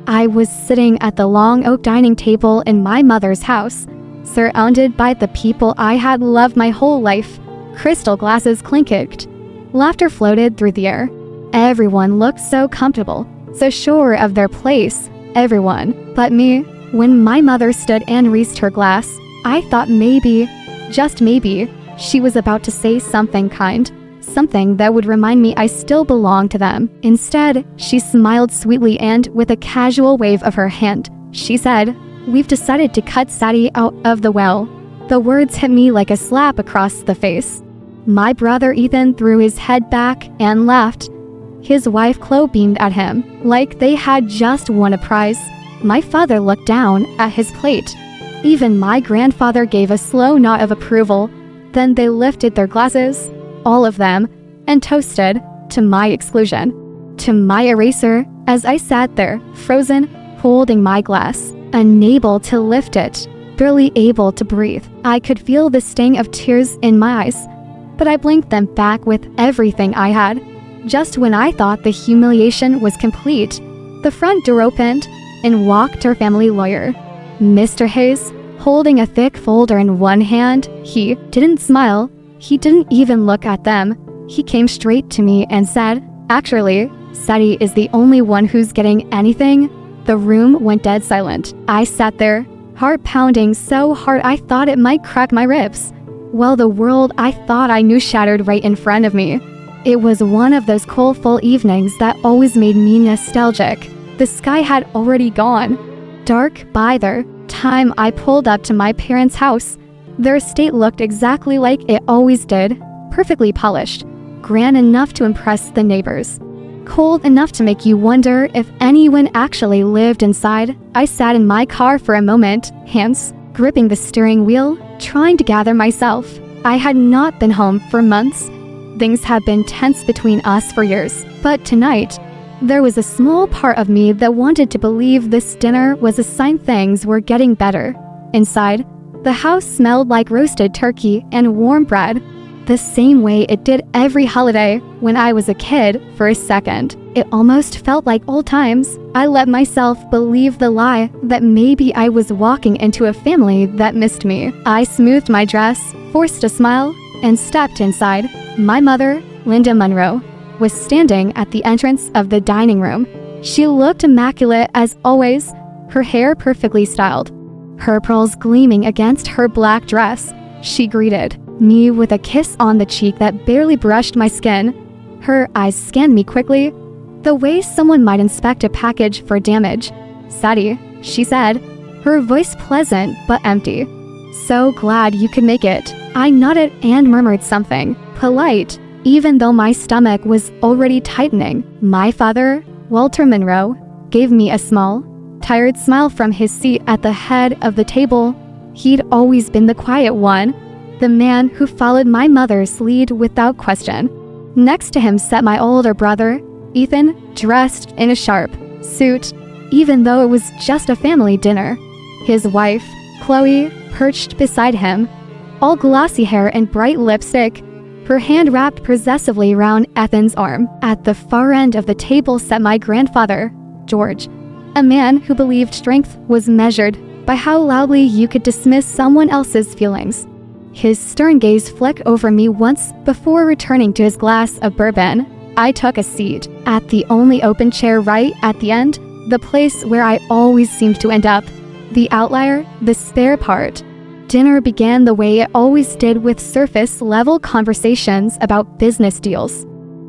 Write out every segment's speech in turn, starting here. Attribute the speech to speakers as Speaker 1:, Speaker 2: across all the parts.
Speaker 1: I was sitting at the long oak dining table in my mother's house, surrounded by the people I had loved my whole life. Crystal glasses clinked. Laughter floated through the air. Everyone looked so comfortable, so sure of their place. Everyone but me. When my mother stood and raised her glass, I thought maybe, just maybe, she was about to say something kind, something that would remind me I still belong to them. Instead, she smiled sweetly and, with a casual wave of her hand, she said, "We've decided to cut Sadie out of the well." The words hit me like a slap across the face. My brother Ethan threw his head back and laughed. His wife Chloe beamed at him, like they had just won a prize. My father looked down at his plate. Even my grandfather gave a slow nod of approval. Then they lifted their glasses, all of them, and toasted, to my exclusion, to my eraser, as I sat there, frozen, holding my glass, unable to lift it, barely able to breathe. I could feel the sting of tears in my eyes, but I blinked them back with everything I had. Just when I thought the humiliation was complete, the front door opened, and walked our family lawyer, Mr. Hayes, holding a thick folder in one hand. He didn't smile. He didn't even look at them. He came straight to me and said, "Actually, Sadie is the only one who's getting anything." The room went dead silent. I sat there, heart pounding so hard I thought it might crack my ribs, while the world I thought I knew shattered right in front of me. It was one of those cold fall evenings that always made me nostalgic. The sky had already gone dark by the time I pulled up to my parents' house. Their estate looked exactly like it always did, perfectly polished, grand enough to impress the neighbors, cold enough to make you wonder if anyone actually lived inside. I sat in my car for a moment, hands gripping the steering wheel, trying to gather myself. I had not been home for months. Things had been tense between us for years, but tonight, there was a small part of me that wanted to believe this dinner was a sign things were getting better. Inside, the house smelled like roasted turkey and warm bread, the same way it did every holiday when I was a kid. For a second, it almost felt like old times. I let myself believe the lie that maybe I was walking into a family that missed me. I smoothed my dress, forced a smile, and stepped inside. My mother, Linda Monroe, was standing at the entrance of the dining room. She looked immaculate as always, her hair perfectly styled, her pearls gleaming against her black dress. She greeted me with a kiss on the cheek that barely brushed my skin. Her eyes scanned me quickly, the way someone might inspect a package for damage. "Sadie," she said, her voice pleasant but empty. "So glad you could make it." I nodded and murmured something polite, even though my stomach was already tightening. My father, Walter Monroe, gave me a small, tired smile from his seat at the head of the table. He'd always been the quiet one, the man who followed my mother's lead without question. Next to him sat my older brother, Ethan, dressed in a sharp suit, even though it was just a family dinner. His wife, Chloe, perched beside him, all glossy hair and bright lipstick, her hand wrapped possessively around Ethan's arm. At the far end of the table sat my grandfather, George, a man who believed strength was measured by how loudly you could dismiss someone else's feelings. His stern gaze flicked over me once before returning to his glass of bourbon. I took a seat at the only open chair right at the end, the place where I always seemed to end up, the outlier, the spare part. Dinner began the way it always did, with surface-level conversations about business deals,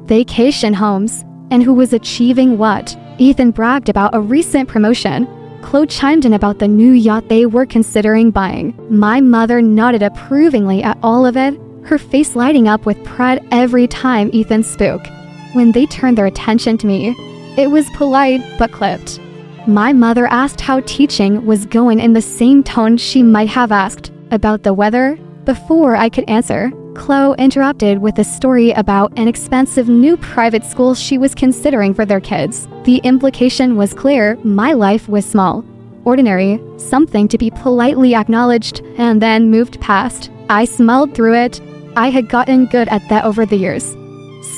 Speaker 1: vacation homes, and who was achieving what. Ethan bragged about a recent promotion. Chloe chimed in about the new yacht they were considering buying. My mother nodded approvingly at all of it, her face lighting up with pride every time Ethan spoke. When they turned their attention to me, it was polite but clipped. My mother asked how teaching was going in the same tone she might have asked about the weather. Before I could answer, Chloe interrupted with a story about an expensive new private school she was considering for their kids. The implication was clear: my life was small, ordinary, something to be politely acknowledged and then moved past. I smiled through it. I had gotten good at that over the years.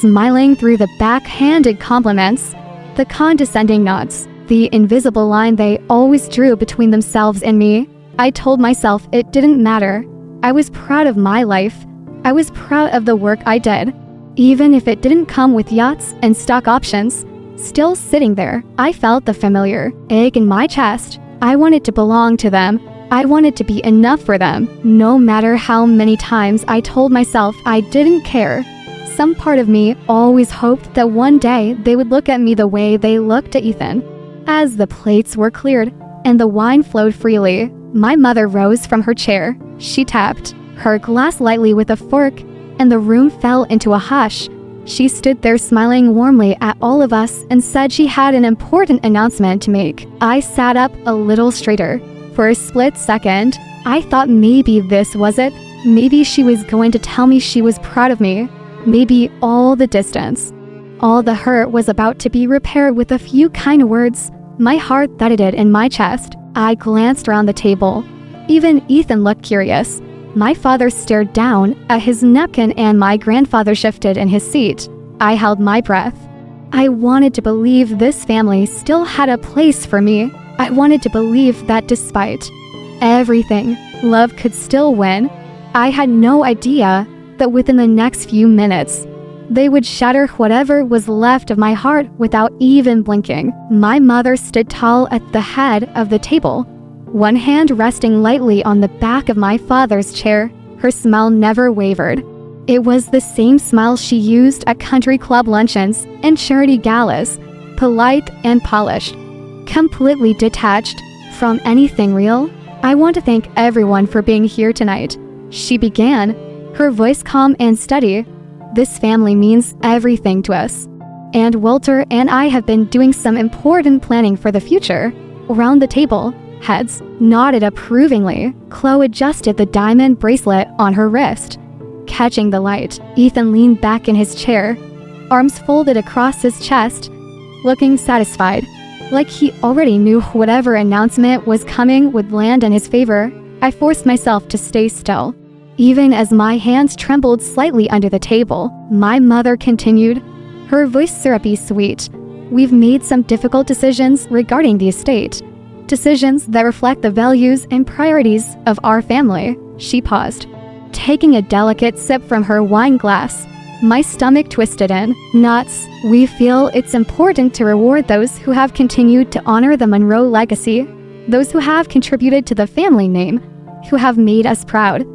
Speaker 1: Smiling through the backhanded compliments, the condescending nods, The invisible line they always drew between themselves and me. I told myself it didn't matter. I was proud of my life. I was proud of the work I did. Even if it didn't come with yachts and stock options. Still sitting there, I felt the familiar ache in my chest. I wanted to belong to them. I wanted to be enough for them, no matter how many times I told myself I didn't care. Some part of me always hoped that one day they would look at me the way they looked at Ethan. As the plates were cleared and the wine flowed freely, my mother rose from her chair. She tapped her glass lightly with a fork, and the room fell into a hush. She stood there smiling warmly at all of us and said she had an important announcement to make. I sat up a little straighter. For a split second, I thought maybe this was it. Maybe she was going to tell me she was proud of me. Maybe all the distance, all the hurt was about to be repaired with a few kind words. My heart thudded in my chest. I glanced around the table. Even Ethan looked curious. My father stared down at his napkin and my grandfather shifted in his seat. I held my breath. I wanted to believe this family still had a place for me. I wanted to believe that despite everything, love could still win. I had no idea that within the next few minutes, they would shatter whatever was left of my heart without even blinking. My mother stood tall at the head of the table, one hand resting lightly on the back of my father's chair. Her smile never wavered. It was the same smile she used at country club luncheons and charity galas, polite and polished, completely detached from anything real. I want to thank everyone for being here tonight, she began, her voice calm and steady. This family means everything to us. And Walter and I have been doing some important planning for the future. Around the table, heads nodded approvingly. Chloe adjusted the diamond bracelet on her wrist. Catching the light, Ethan leaned back in his chair, arms folded across his chest, looking satisfied, like he already knew whatever announcement was coming would land in his favor. I forced myself to stay still. Even as my hands trembled slightly under the table, my mother continued, her voice syrupy sweet. We've made some difficult decisions regarding the estate. Decisions that reflect the values and priorities of our family. She paused, taking a delicate sip from her wine glass. My stomach twisted in knots. We feel it's important to reward those who have continued to honor the Monroe legacy, those who have contributed to the family name, who have made us proud.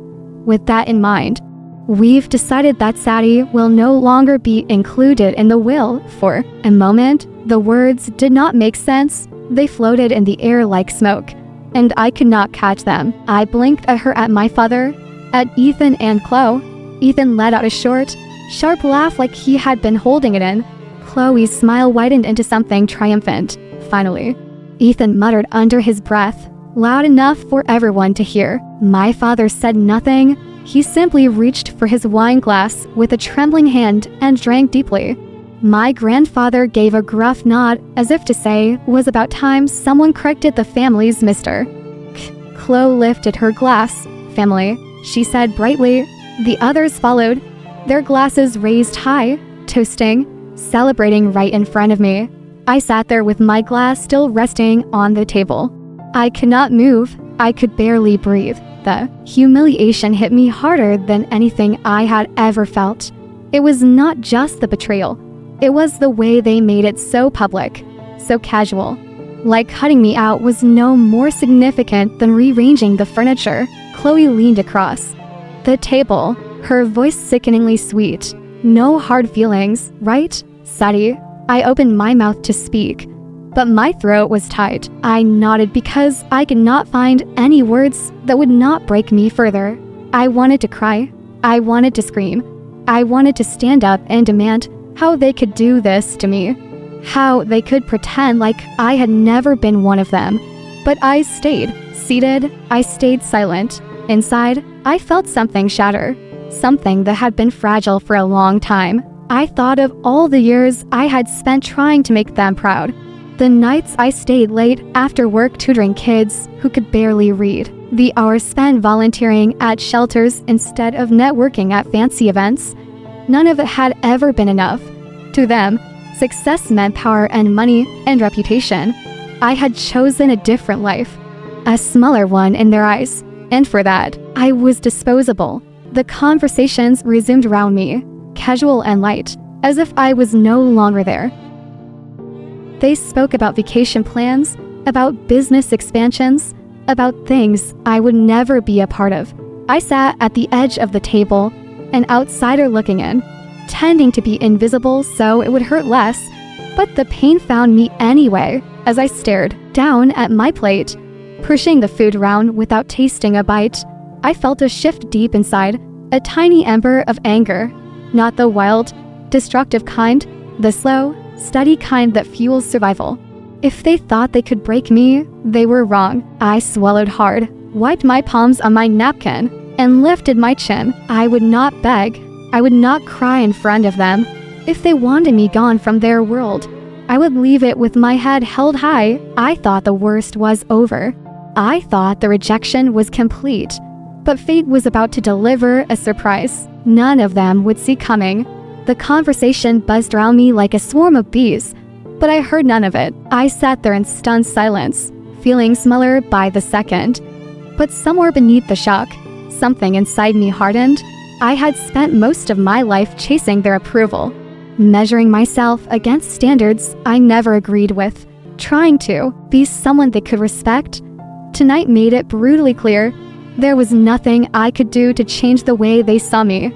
Speaker 1: With that in mind, we've decided that Sadie will no longer be included in the will. For a moment, the words did not make sense. They floated in the air like smoke, and I could not catch them. I blinked at her, at my father, at Ethan and Chloe. Ethan let out a short, sharp laugh like he had been holding it in. Chloe's smile widened into something triumphant. Finally, Ethan muttered under his breath, loud enough for everyone to hear. My father said nothing. He simply reached for his wine glass with a trembling hand and drank deeply. My grandfather gave a gruff nod as if to say, was about time someone corrected the family's Mr. Chloe lifted her glass. Family, she said brightly. The others followed, their glasses raised high, toasting, celebrating right in front of me. I sat there with my glass still resting on the table. I could not move. I could barely breathe. The humiliation hit me harder than anything I had ever felt. It was not just the betrayal. It was the way they made it so public, so casual. Like cutting me out was no more significant than rearranging the furniture. Chloe leaned across the table, her voice sickeningly sweet. No hard feelings, right, Sadie? I opened my mouth to speak, but my throat was tight. I nodded because I could not find any words that would not break me further. I wanted to cry. I wanted to scream. I wanted to stand up and demand how they could do this to me. How they could pretend like I had never been one of them. But I stayed seated. I stayed silent. Inside, I felt something shatter. Something that had been fragile for a long time. I thought of all the years I had spent trying to make them proud. The nights I stayed late after work tutoring kids who could barely read. The hours spent volunteering at shelters instead of networking at fancy events. None of it had ever been enough. To them, success meant power and money and reputation. I had chosen a different life, a smaller one in their eyes, and for that, I was disposable. The conversations resumed around me, casual and light, as if I was no longer there. They spoke about vacation plans, about business expansions, about things I would never be a part of. I sat at the edge of the table, an outsider looking in, tending to be invisible so it would hurt less, but the pain found me anyway as I stared down at my plate, pushing the food around without tasting a bite. I felt a shift deep inside, a tiny ember of anger, not the wild, destructive kind, the slow, steady kind that fuels survival. If they thought they could break me, they were wrong. I swallowed hard, wiped my palms on my napkin, and lifted my chin. I would not beg. I would not cry in front of them. If they wanted me gone from their world, I would leave it with my head held high. I thought the worst was over. I thought the rejection was complete. But fate was about to deliver a surprise none of them would see coming. The conversation buzzed around me like a swarm of bees, but I heard none of it. I sat there in stunned silence, feeling smaller by the second. But somewhere beneath the shock, something inside me hardened. I had spent most of my life chasing their approval, measuring myself against standards I never agreed with, trying to be someone they could respect. Tonight made it brutally clear there was nothing I could do to change the way they saw me.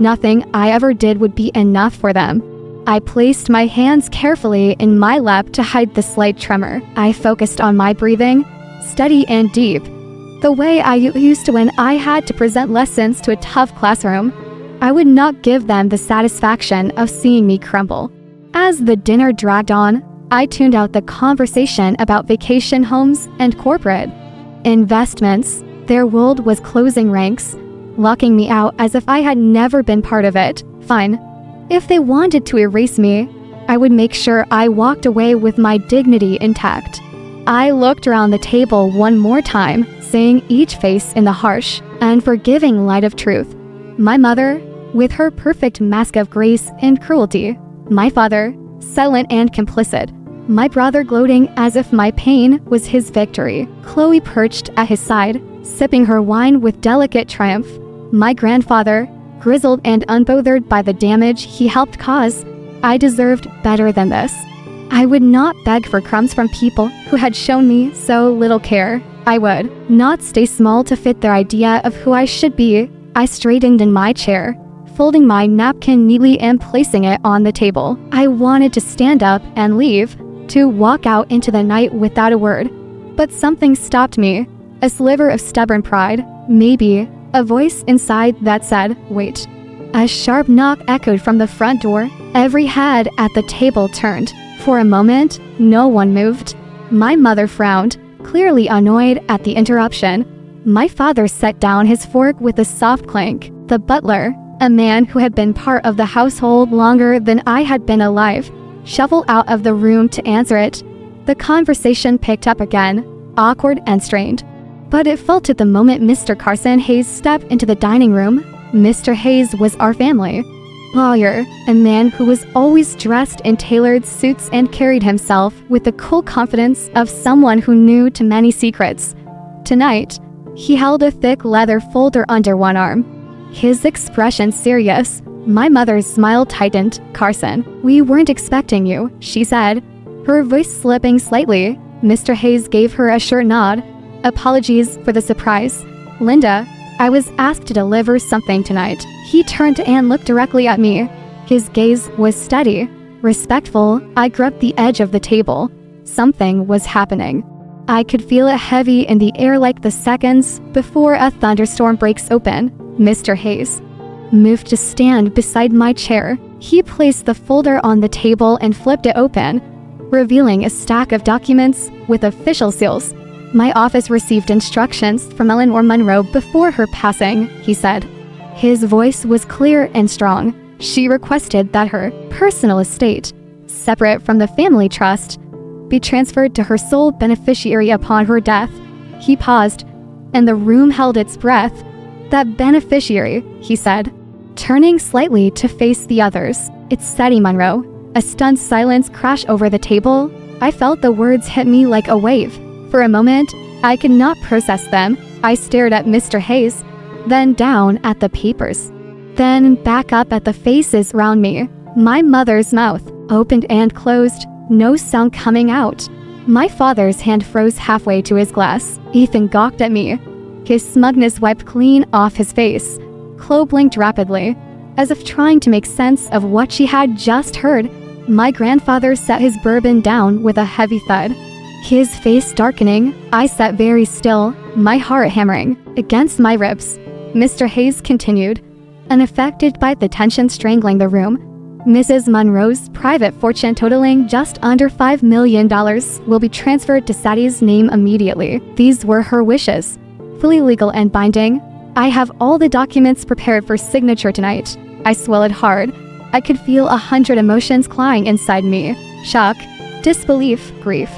Speaker 1: Nothing I ever did would be enough for them. I placed my hands carefully in my lap to hide the slight tremor. I focused on my breathing, steady and deep, the way I used to when I had to present lessons to a tough classroom. I would not give them the satisfaction of seeing me crumble. As the dinner dragged on, I tuned out the conversation about vacation homes and corporate investments. Their world was closing ranks, locking me out as if I had never been part of it. Fine. If they wanted to erase me, I would make sure I walked away with my dignity intact. I looked around the table one more time, seeing each face in the harsh, unforgiving light of truth. My mother, with her perfect mask of grace and cruelty. My father, silent and complicit. My brother gloating as if my pain was his victory. Chloe perched at his side, sipping her wine with delicate triumph. My grandfather, grizzled and unbothered by the damage he helped cause. I deserved better than this. I would not beg for crumbs from people who had shown me so little care. I would not stay small to fit their idea of who I should be. I straightened in my chair, folding my napkin neatly and placing it on the table. I wanted to stand up and leave, to walk out into the night without a word. But something stopped me, a sliver of stubborn pride, maybe, a voice inside that said, wait. A sharp knock echoed from the front door. Every head at the table turned. For a moment, no one moved. My mother frowned, clearly annoyed at the interruption. My father set down his fork with a soft clank. The butler, a man who had been part of the household longer than I had been alive, shuffled out of the room to answer it. The conversation picked up again, awkward and strained. But it faltered the moment Mr. Carson Hayes stepped into the dining room. Mr. Hayes was our family. Lawyer, a man who was always dressed in tailored suits and carried himself with the cool confidence of someone who knew too many secrets. Tonight, he held a thick leather folder under one arm, his expression serious. My mother's smile tightened. Carson, we weren't expecting you, she said, her voice slipping slightly. Mr. Hayes gave her a short nod. Apologies for the surprise. Linda, I was asked to deliver something tonight. He turned and looked directly at me. His gaze was steady, respectful. I gripped the edge of the table. Something was happening. I could feel it heavy in the air like the seconds before a thunderstorm breaks open. Mr. Hayes moved to stand beside my chair. He placed the folder on the table and flipped it open, revealing a stack of documents with official seals. My office received instructions from Eleanor Monroe before her passing, he said. His voice was clear and strong. She requested that her personal estate, separate from the family trust, be transferred to her sole beneficiary upon her death. He paused, and the room held its breath. That beneficiary, he said, turning slightly to face the others. It's Sadie Monroe. A stunned silence crashed over the table. I felt the words hit me like a wave. For a moment, I could not process them. I stared at Mr. Hayes, then down at the papers, then back up at the faces around me. My mother's mouth opened and closed, no sound coming out. My father's hand froze halfway to his glass. Ethan gawked at me. His smugness wiped clean off his face. Chloe blinked rapidly, as if trying to make sense of what she had just heard. My grandfather set his bourbon down with a heavy thud. His face darkening, I sat very still, my heart hammering against my ribs. Mr. Hayes continued, unaffected by the tension strangling the room. Mrs. Monroe's private fortune totaling just under $5 million will be transferred to Sadie's name immediately. These were her wishes, fully legal and binding. I have all the documents prepared for signature tonight. I swallowed hard. I could feel 100 emotions clawing inside me. Shock, disbelief, grief.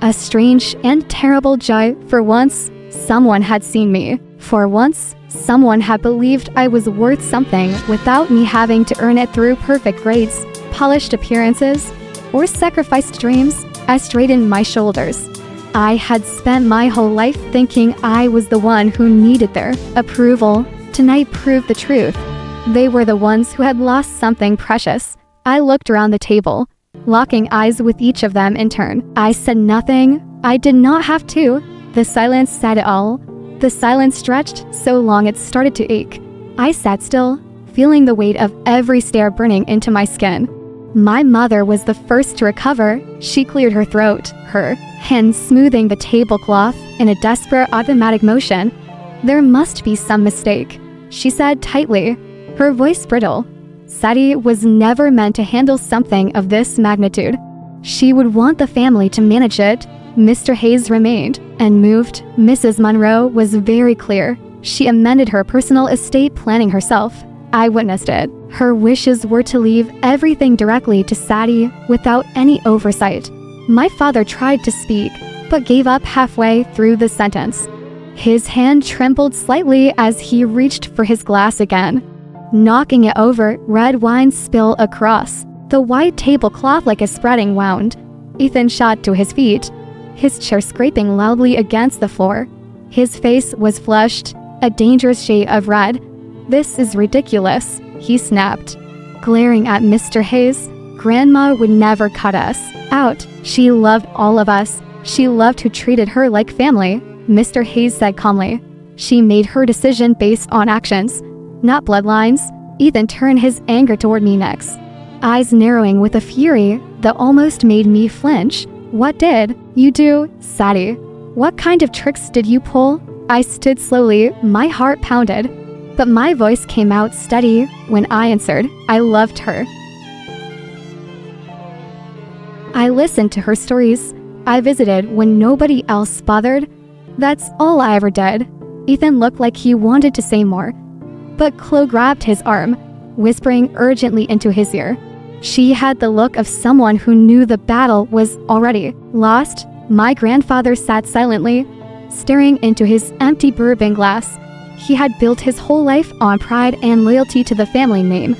Speaker 1: A strange and terrible joy. For once, someone had seen me. For once, someone had believed I was worth something without me having to earn it through perfect grades, polished appearances, or sacrificed dreams. I straightened my shoulders. I had spent my whole life thinking I was the one who needed their approval. Tonight proved the truth. They were the ones who had lost something precious. I looked around the table, locking eyes with each of them in turn. I said nothing. I did not have to. The silence said it all. The silence stretched so long it started to ache. I sat still, feeling the weight of every stare burning into my skin. My mother was the first to recover. She cleared her throat, her hand smoothing the tablecloth in a desperate automatic motion. "There must be some mistake," she said tightly, her voice brittle. Sadie was never meant to handle something of this magnitude. She would want the family to manage it. Mr. Hayes remained, unmoved. Mrs. Monroe was very clear. She amended her personal estate planning herself. I witnessed it. Her wishes were to leave everything directly to Sadie without any oversight. My father tried to speak, but gave up halfway through the sentence. His hand trembled slightly as he reached for his glass again. Knocking it over, red wine spilled across the white tablecloth like a spreading wound. Ethan shot to his feet, his chair scraping loudly against the floor. His face was flushed, a dangerous shade of red. "This is ridiculous," he snapped, glaring at Mr. Hayes. "Grandma would never cut us out. She loved all of us. She loved who treated her like family," Mr. Hayes said calmly. "She made her decision based on actions, not bloodlines." Ethan turned his anger toward me next, eyes narrowing with a fury that almost made me flinch. "What did you do, Sadie? What kind of tricks did you pull?" I stood slowly, my heart pounded, but my voice came out steady when I answered. "I loved her. I listened to her stories. I visited when nobody else bothered. That's all I ever did." Ethan looked like he wanted to say more, but Chloe grabbed his arm, whispering urgently into his ear. She had the look of someone who knew the battle was already lost. My grandfather sat silently, staring into his empty bourbon glass. He had built his whole life on pride and loyalty to the family name.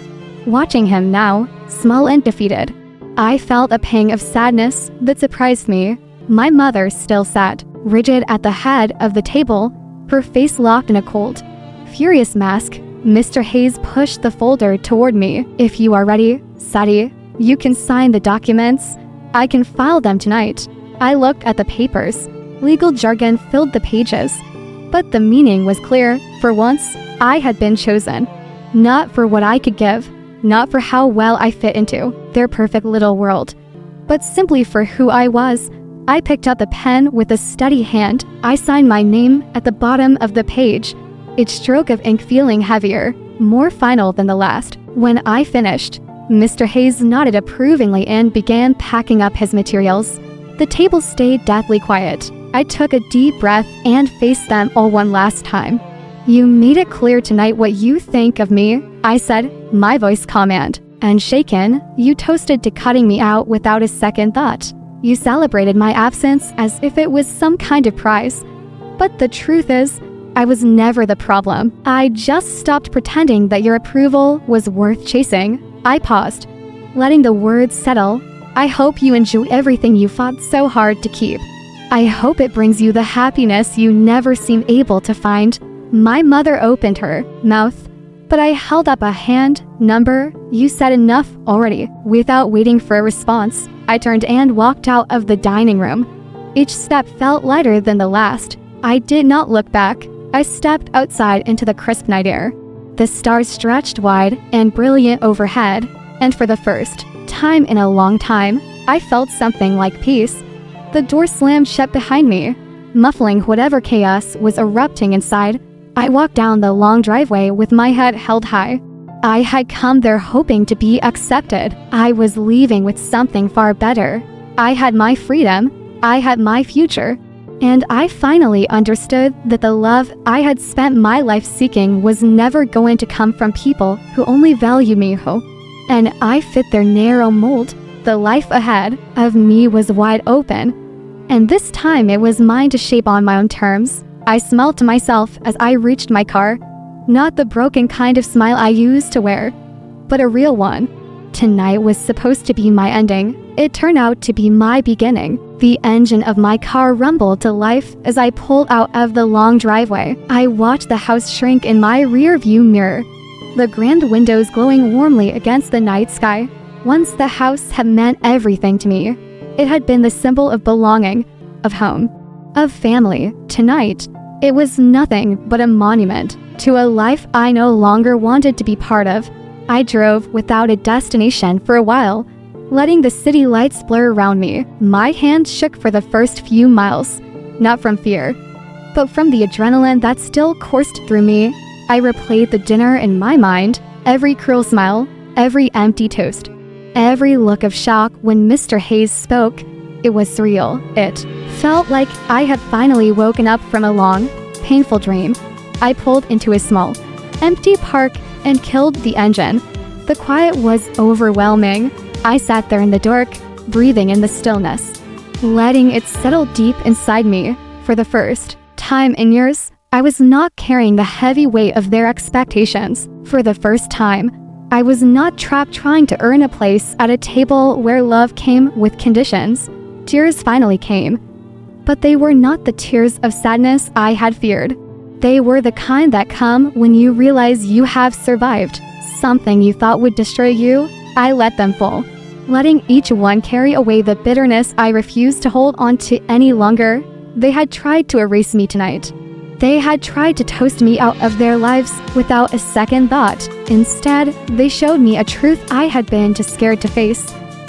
Speaker 1: Watching him now, small and defeated, I felt a pang of sadness that surprised me. My mother still sat, rigid at the head of the table, her face locked in a cold, furious mask. Mr. Hayes pushed the folder toward me. "If you are ready, Sadie, you can sign the documents. I can file them tonight." I looked at the papers. Legal jargon filled the pages, but the meaning was clear. For once, I had been chosen. Not for what I could give, not for how well I fit into their perfect little world, but simply for who I was. I picked up the pen with a steady hand. I signed my name at the bottom of the page, its stroke of ink feeling heavier, more final than the last. When I finished, Mr. Hayes nodded approvingly and began packing up his materials. The table stayed deathly quiet. I took a deep breath and faced them all one last time. "You made it clear tonight what you think of me," I said, my voice calm and unshaken. "You toasted to cutting me out without a second thought. You celebrated my absence as if it was some kind of prize. But the truth is, I was never the problem. I just stopped pretending that your approval was worth chasing." I paused, letting the words settle. I hope you enjoy everything you fought so hard to keep. I hope it brings you the happiness you never seem able to find." My mother opened her mouth, but I held up a hand. "Number, you said enough already." Without waiting for a response, I turned and walked out of the dining room. Each step felt lighter than the last. I did not look back. I stepped outside into the crisp night air. The stars stretched wide and brilliant overhead, and for the first time in a long time, I felt something like peace. The door slammed shut behind me, muffling whatever chaos was erupting inside. I walked down the long driveway with my head held high. I had come there hoping to be accepted. I was leaving with something far better. I had my freedom. I had my future. And I finally understood that the love I had spent my life seeking was never going to come from people who only value me. And I fit their narrow mold. The life ahead of me was wide open, and this time it was mine to shape on my own terms. I smiled to myself as I reached my car, not the broken kind of smile I used to wear, but a real one. Tonight was supposed to be my ending. It turned out to be my beginning. The engine of my car rumbled to life as I pulled out of the long driveway. I watched the house shrink in my rear-view mirror, the grand windows glowing warmly against the night sky. Once the house had meant everything to me. It had been the symbol of belonging, of home, of family. Tonight, it was nothing but a monument to a life I no longer wanted to be part of. I drove without a destination for a while, letting the city lights blur around me. My hand shook for the first few miles, not from fear, but from the adrenaline that still coursed through me. I replayed the dinner in my mind, every cruel smile, every empty toast, every look of shock when Mr. Hayes spoke. It was surreal. It felt like I had finally woken up from a long, painful dream. I pulled into a small, empty park and killed the engine. The quiet was overwhelming. I sat there in the dark, breathing in the stillness, letting it settle deep inside me. For the first time in years, I was not carrying the heavy weight of their expectations. For the first time, I was not trapped trying to earn a place at a table where love came with conditions. Tears finally came, but they were not the tears of sadness I had feared. They were the kind that come when you realize you have survived something you thought would destroy you. I let them fall, letting each one carry away the bitterness I refused to hold on to any longer. They had tried to erase me tonight. They had tried to toast me out of their lives without a second thought. Instead, they showed me a truth I had been too scared to face.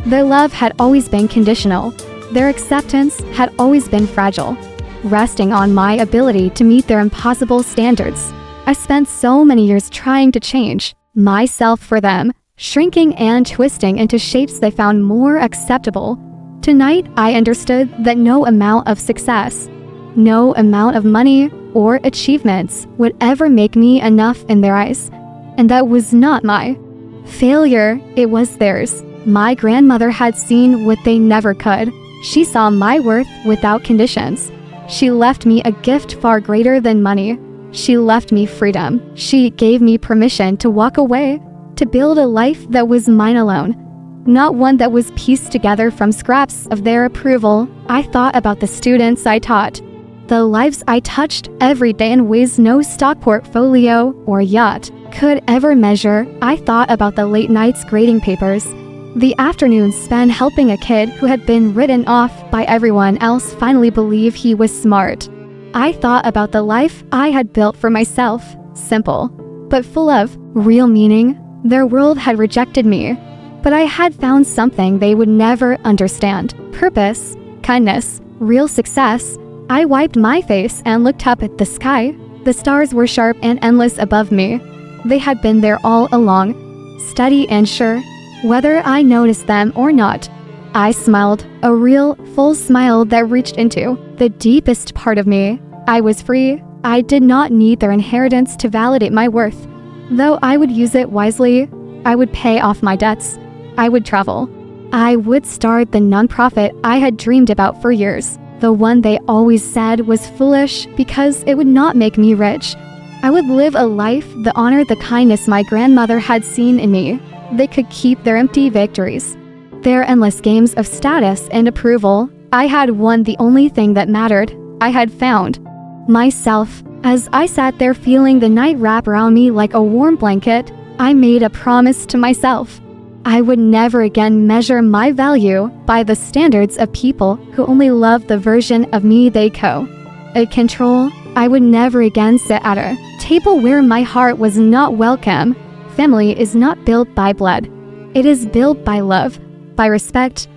Speaker 1: Their love had always been conditional. Their acceptance had always been fragile, resting on my ability to meet their impossible standards. I spent so many years trying to change myself for them, shrinking and twisting into shapes they found more acceptable. Tonight, I understood that no amount of success, no amount of money or achievements would ever make me enough in their eyes. And that was not my failure, it was theirs. My grandmother had seen what they never could. She saw my worth without conditions. She left me a gift far greater than money. She left me freedom. She gave me permission to walk away, to build a life that was mine alone, not one that was pieced together from scraps of their approval. I thought about the students I taught, the lives I touched every day in ways no stock portfolio or yacht could ever measure. I thought about the late nights grading papers, the afternoons spent helping a kid who had been written off by everyone else finally believe he was smart. I thought about the life I had built for myself, simple, but full of real meaning. Their world had rejected me, but I had found something they would never understand. Purpose, kindness, real success. I wiped my face and looked up at the sky. The stars were sharp and endless above me. They had been there all along, steady and sure, whether I noticed them or not. I smiled, a real, full smile that reached into the deepest part of me. I was free. I did not need their inheritance to validate my worth. Though I would use it wisely, I would pay off my debts. I would travel. I would start the nonprofit I had dreamed about for years. The one they always said was foolish because it would not make me rich. I would live a life that honored the kindness my grandmother had seen in me. They could keep their empty victories. Their endless games of status and approval. I had won the only thing that mattered. I had found myself. As I sat there feeling the night wrap around me like a warm blanket, I made a promise to myself. I would never again measure my value by the standards of people who only love the version of me they control. I would never again sit at a table where my heart was not welcome. Family is not built by blood. It is built by love, by respect,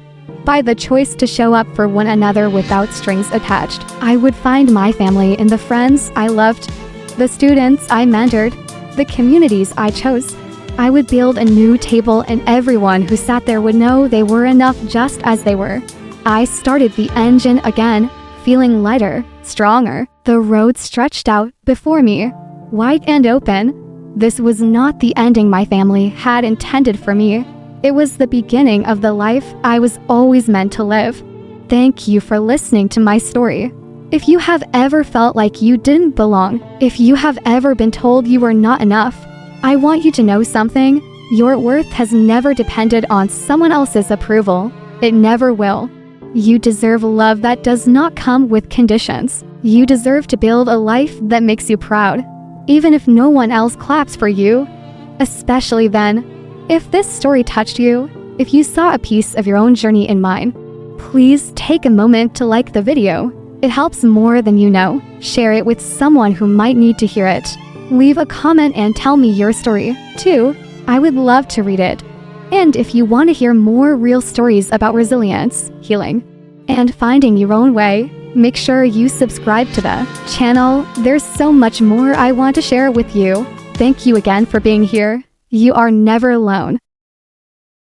Speaker 1: by the choice to show up for one another without strings attached. I would find my family in the friends I loved, the students I mentored, the communities I chose. I would build a new table and everyone who sat there would know they were enough just as they were. I started the engine again, feeling lighter, stronger. The road stretched out before me, wide and open. This was not the ending my family had intended for me. It was the beginning of the life I was always meant to live. Thank you for listening to my story. If you have ever felt like you didn't belong, if you have ever been told you were not enough, I want you to know something. Your worth has never depended on someone else's approval. It never will. You deserve love that does not come with conditions. You deserve to build a life that makes you proud, even if no one else claps for you. Especially then, if this story touched you, if you saw a piece of your own journey in mine, please take a moment to like the video. It helps more than you know. Share it with someone who might need to hear it. Leave a comment and tell me your story, too. I would love to read it. And if you want to hear more real stories about resilience, healing, and finding your own way, make sure you subscribe to the channel. There's so much more I want to share with you. Thank you again for being here. You are never alone.